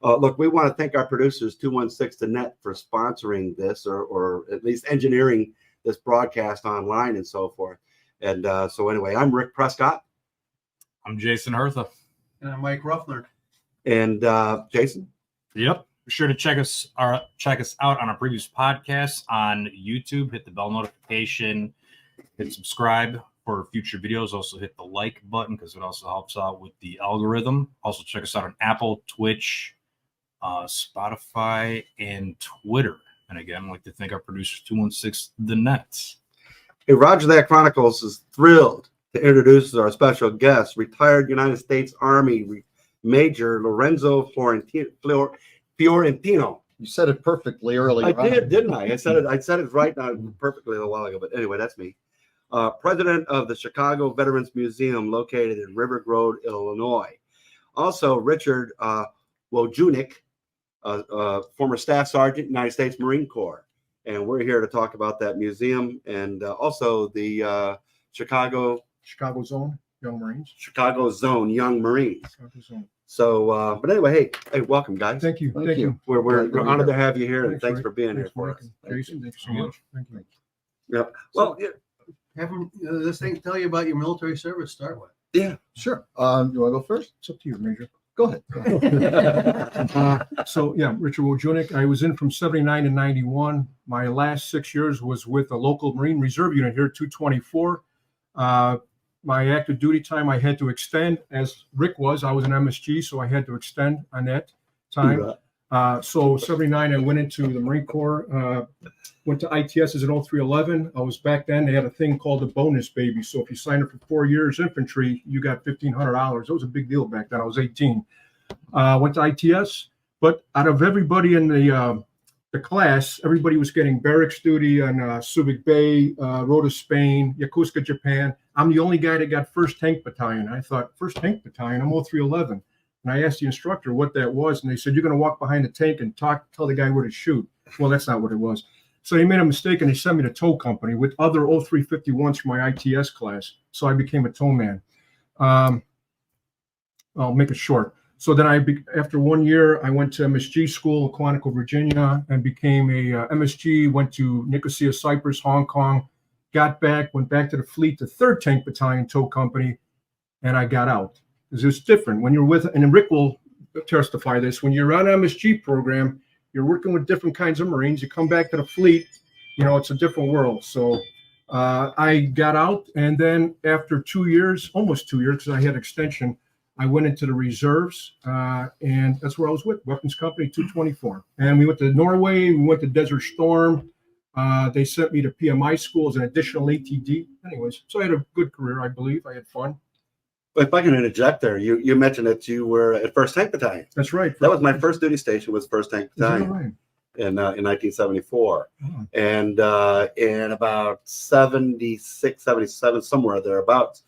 Look, we want to thank our producers, 216 The Net, for sponsoring this or at least engineering this broadcast online and so forth. And so anyway, I'm Rick Prescott. I'm Jason Hertha. And I'm Mike Ruffler. And Jason? Yep. Be sure to check us out on our previous podcasts on YouTube. Hit the bell notification. Hit subscribe for future videos. Also hit the like button because it also helps out with the algorithm. Also check us out on Apple, Twitch, Spotify, and Twitter. And again, I'd like to thank our producers, 216 The Net. Hey, Roger That Chronicles is thrilled to introduce our special guest, retired United States Army Major Lorenzo Fiorentino. You said it perfectly earlier. I did, didn't I? I said it right now perfectly a while ago. But anyway, that's me. President of the Chicago Veterans Museum, located in River Grove, Illinois. Also, Richard Wojunik, former Staff Sergeant, United States Marine Corps. And we're here to talk about that museum and also the Chicago Zone Young Marines. Chicago Zone Young Marines. Chicago Zone. So, but anyway, hey, welcome, guys. Thank you. Thank you. We're honored to have you here, and thanks for being here for us. Jason, thank you so much. Thank you. Yep. Well, yeah. Have this thing tell you about your military service. Start with. Yeah. Sure. You want to go first? It's up to you, Major. Go ahead. So yeah, Richard Wojunik. I was in from 79 to 91. My last 6 years was with a local Marine Reserve unit here, 224. My active duty time I had to extend, as Rick was. I was an MSG, so I had to extend on that time. So 79, I went into the Marine Corps. Went to ITS as an 0311. I was back then. They had a thing called the bonus baby. So if you signed up for 4 years infantry, you got $1,500. That was a big deal back then. I was 18. Went to ITS, but out of everybody in the class, everybody was getting barracks duty on Subic Bay, Rota, Spain, Yokosuka, Japan. I'm the only guy that got 1st Tank Battalion. I thought, 1st Tank Battalion? I'm 0311. And I asked the instructor what that was, and they said, you're going to walk behind the tank and tell the guy where to shoot. Well, that's not what it was. So they made a mistake, and they sent me to tow company with other 0351s from my ITS class. So I became a tow man. I'll make it short. So then after 1 year, I went to MSG school in Quantico, Virginia, and became a MSG, went to Nicosia, Cyprus, Hong Kong, got back, went back to the fleet, the 3rd Tank Battalion tow company, and I got out. Because it's different when you're with, and Rick will testify this, when you're on MSG program, you're working with different kinds of Marines. You come back to the fleet, it's a different world. So I got out, and then after 2 years, almost 2 years, because I had extension, I went into the reserves, and that's where I was with Weapons Company 224. And we went to Norway, we went to Desert Storm. They sent me to PMI school as an additional ATD. Anyways, so I had a good career, I believe. I had fun. But if I can interject there, you mentioned that you were at 1st Tank Battalion. That's right. That was my first duty station, was 1st Tank Battalion Right? in 1974. Oh. And in about 76, 77, somewhere thereabouts,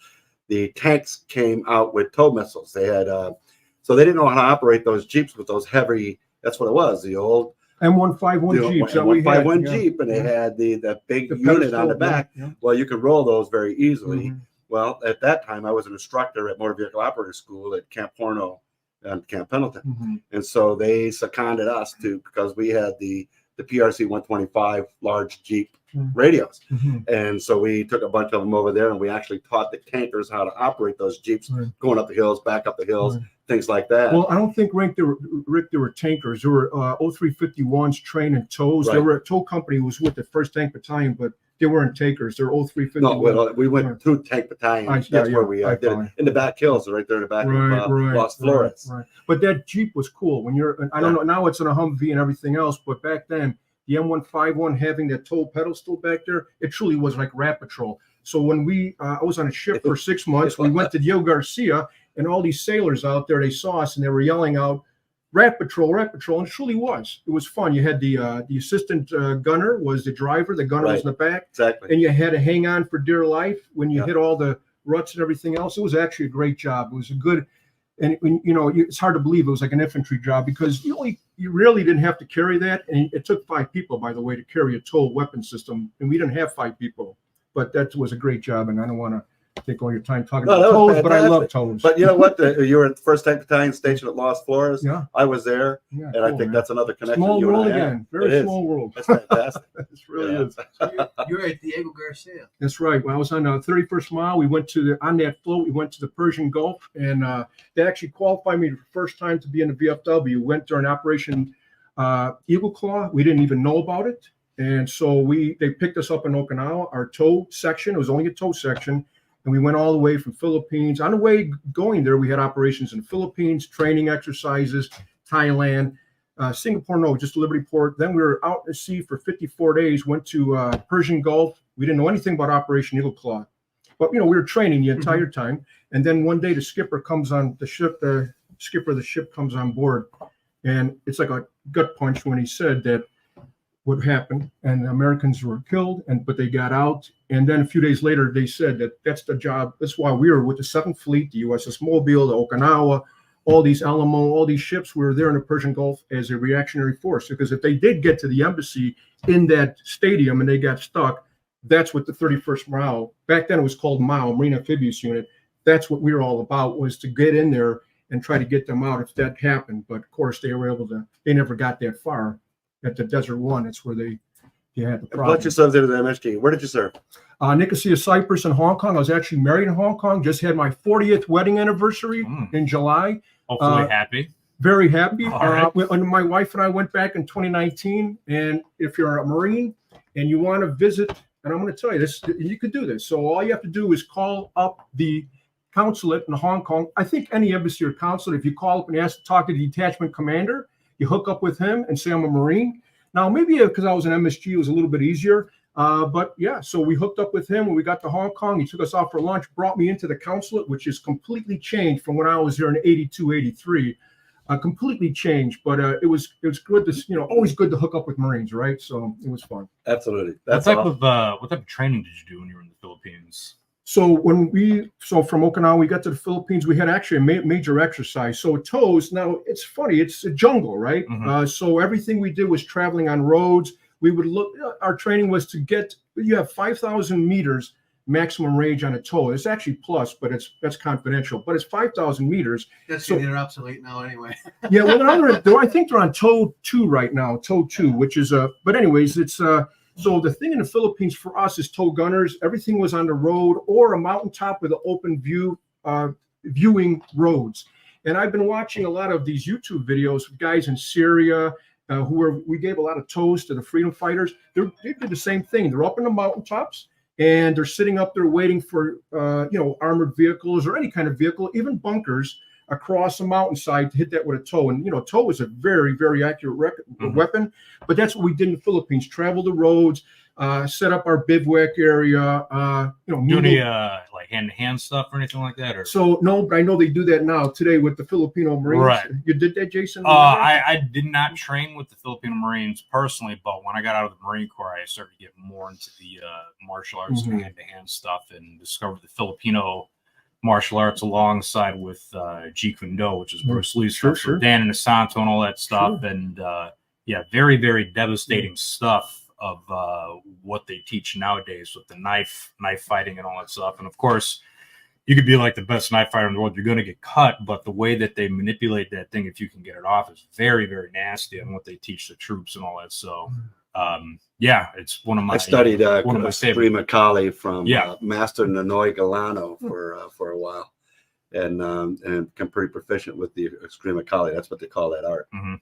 the tanks came out with tow missiles. They had, so they didn't know how to operate those Jeeps with those heavy, that's what it was, the old M151 Jeeps. M151 Jeep, and they had that big unit on the back. Yeah. Well, you could roll those very easily. Mhm. Well, at that time, I was an instructor at Motor Vehicle Operator School at Camp Horno and Camp Pendleton. Mhm. And so they seconded us because we had the PRC 125 large Jeep radios. Mhm. And so we took a bunch of them over there, and we actually taught the tankers how to operate those Jeeps, Right. going up the hills, back up the hills, Right. things like that. Well, I don't think, Rick, there were tankers. There were 0351s trained in tows. Right. There were a tow company who was with the 1st Tank Battalion, but they weren't tankers. They're 0351. No, well, we went through Tank Battalion. That's where we did it. In the back hills, right there in the back of Los Flores. Right. But that Jeep was cool. When I don't know, now it's in a Humvee and everything else, but back then, the M151 having that tow pedal still back there, it truly was like Rat Patrol. So when I was on a ship for 6 months, we went to Diego Garcia, and all these sailors out there, they saw us and they were yelling out, Rat Patrol, and it truly was. It was fun. You had the assistant gunner was the driver, the gunner was in the back. Exactly. And you had to hang on for dear life when you hit all the ruts and everything else. It was actually a great job. It was a good, and it's hard to believe it was like an infantry job because you really didn't have to carry that. And it took 5 people, by the way, to carry a tow weapon system. And we didn't have 5 people, but that was a great job. And I don't want to take all your time talking No, about that was toes, but I love fantastic. toes. But you know what? You were at the first tank battalion stationed at Lost Flores. Yeah, I was there, yeah. and I cool, think man. that's another connection. Small you and world I have. again. Very It is. small world. That's fantastic. It really Yeah. is. So you're at Diego Garcia. That's right. When I was on the 31st mile, we went to on that float, we went to the Persian Gulf, and they actually qualified me the first time to be in the VFW. Went during Operation Eagle Claw. We didn't even know about it. And so they picked us up in Okinawa, our tow section. It was only a tow section. And we went all the way from Philippines. On the way going there, we had operations in the Philippines, training exercises, Thailand, Singapore, no, just Liberty Port. Then we were out at sea for 54 days, went to Persian Gulf. We didn't know anything about Operation Eagle Claw. But, we were training the entire time. And then one day the skipper comes on the ship, the skipper of the ship comes on board. And it's like a gut punch when he said that what happened, and the Americans were killed, but they got out. And then a few days later, they said that that's the job. That's why we were with the 7th Fleet, the USS Mobile, the Okinawa, all these Alamo, all these ships. We were there in the Persian Gulf as a reactionary force. Because if they did get to the embassy in that stadium and they got stuck, that's what the 31st Mile, back then it was called MAO, Marine Amphibious Unit. That's what we were all about, was to get in there and try to get them out if that happened. But of course, they never got that far. At the Desert One, it's where they had the problem. What you served there at the MSG? Where did you serve? Nicosia, Cyprus, and Hong Kong. I was actually married in Hong Kong. Just had my 40th wedding anniversary in July. Hopefully happy. Very happy. All right. My wife and I went back in 2019. And if you're a Marine and you want to visit, and I'm going to tell you this, you could do this. So all you have to do is call up the consulate in Hong Kong. I think any embassy or consulate, if you call up and ask to talk to the detachment commander, you hook up with him and say, I'm a Marine. Now, maybe because I was an MSG, it was a little bit easier. But yeah, so we hooked up with him when we got to Hong Kong. He took us out for lunch, brought me into the consulate, which is completely changed from when I was there in 82, 83. Completely changed. But it was good to, always good to hook up with Marines, right? So it was fun. Absolutely. What That's type awesome. of what type of training did you do when you were in the Philippines? So from Okinawa, we got to the Philippines, we had actually a major exercise. So tows, now it's funny, it's a jungle, right? So everything we did was traveling on roads. We would our training was you have 5,000 meters maximum range on a tow. It's actually plus, but that's confidential, but it's 5,000 meters. That's So- getting obsolete now anyway. Yeah, well, I think they're on tow 2 right now, tow 2, which is but anyways, it's so the thing in the Philippines for us is tow gunners. Everything was on the road or a mountaintop with an open view, viewing roads. And I've been watching a lot of these YouTube videos of guys in Syria we gave a lot of tows to the freedom fighters. They did the same thing. They're up in the mountaintops and they're sitting up there waiting for armored vehicles or any kind of vehicle, even bunkers across a mountainside to hit that with a tow. And tow is a very, very accurate weapon. But that's what we did in the Philippines: travel the roads, set up our bivouac area. Do any like hand-to-hand stuff or anything like that? Or So no, but I know they do that now today with the Filipino Marines. Right. You did that, Jason? I did not train with the Filipino Marines personally, but when I got out of the Marine Corps, I started to get more into the martial arts and hand-to-hand stuff, and discovered the Filipino martial arts alongside with Jeet Kune Do, which is Bruce Lee's stuff, sure. Dan Inosanto and all that stuff. And very, very devastating stuff of what they teach nowadays with the knife fighting and all that stuff. And of course, you could be like the best knife fighter in the world, you're going to get cut, but the way that they manipulate that thing, if you can get it off, is very, very nasty on what they teach the troops and all that. So it's one of my I studied one of my favorite. Eskrima Kali from Yeah. Master Ninoy Galano for a while, and become pretty proficient with the Eskrima Kali. That's what they call that art. Mhm.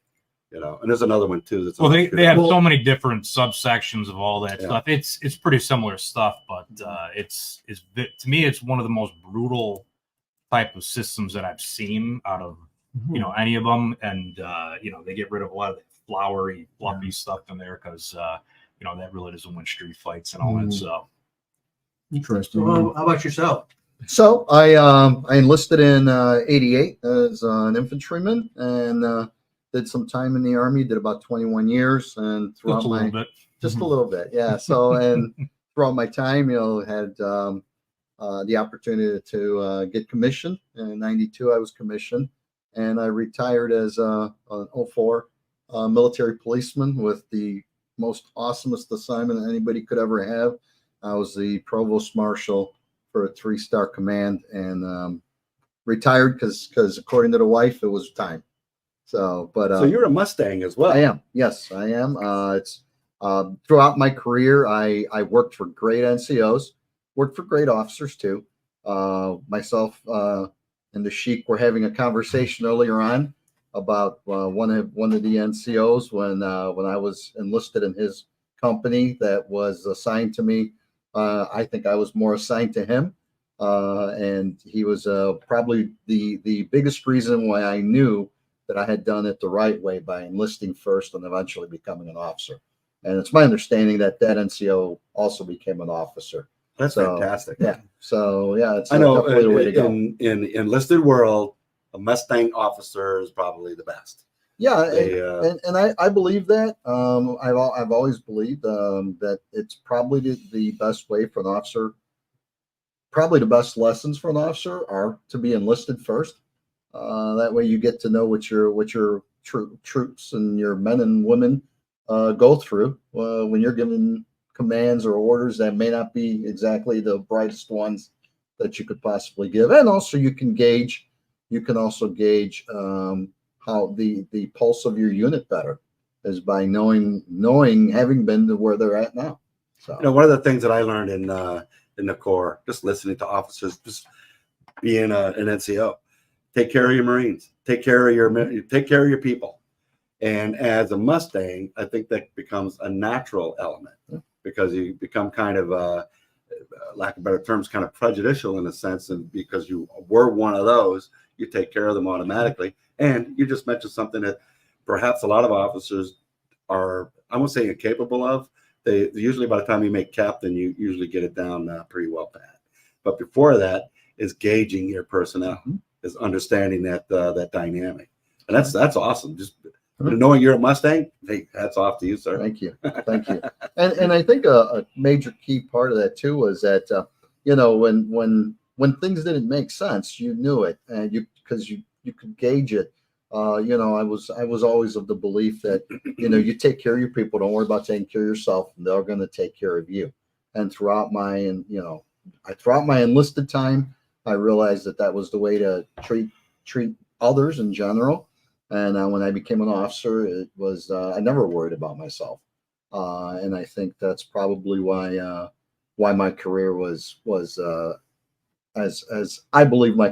And there's another one too. That's Well, they have Well- so many different subsections of all that Yeah. stuff. It's pretty similar stuff, but it's to me, it's one of the most brutal type of systems that I've seen out of any of them. And they get rid of a lot of the flowery, fluffy stuff in there because that really doesn't win street fights and all that. So Interesting. So how about yourself? So I enlisted in '88 as an infantryman and did some time in the Army. Did about 21 years, and throughout just a little bit. just a little bit, yeah. So and throughout my time, had the opportunity to get commissioned. In '92, I was commissioned, and I retired as an 04 military policeman with the most awesomest assignment that anybody could ever have. I was the provost marshal for a 3-star command, and retired because according to the wife, it was time. So, but So you're a Mustang as well. I am. Yes, I am. It's throughout my career, I worked for great NCOs, worked for great officers too. Myself and the Sheik were having a conversation earlier on about one of the NCOs when I was enlisted in his company that was assigned to me. I think I was more assigned to him, and he was probably the biggest reason why I knew that I had done it the right way by enlisting first and eventually becoming an officer. And it's my understanding that NCO also became an officer. That's So, fantastic. Yeah. So yeah, it's I know definitely the way to go. in enlisted world, a Mustang officer is probably the best. Yeah, They, and I believe that. I've always believed that it's probably the best way for an officer. Probably the best lessons for an officer are to be enlisted first. That way you get to know what your troops and your men and women go through when you're given commands or orders that may not be exactly the brightest ones that you could possibly give. And also you can also gauge how the pulse of your unit better is by knowing having been to where they're at now. So one of the things that I learned in the Corps, just listening to officers, just being an NCO, take care of your Marines, take care of your people. And as a Mustang, I think that becomes a natural element because you become kind of, lack of better terms, kind of prejudicial in a sense. And because you were one of those, you take care of them automatically. And you just mentioned something that perhaps a lot of officers are, I won't say incapable of. They usually, by the time you make captain, you usually get it down pretty well pat. But before that is gauging your personnel, is understanding that dynamic. And that's awesome. Just knowing you're a Mustang, hey, hats off to you, sir. Thank you. And I think a major key part of that too was that when things didn't make sense, you knew it, and you could gauge it. I was always of the belief that you take care of your people, don't worry about taking care of yourself, and they're going to take care of you. And throughout my enlisted time, I realized that was the way to treat others in general. And when I became an officer, it was I never worried about myself, and I think that's probably why my career was as I believe my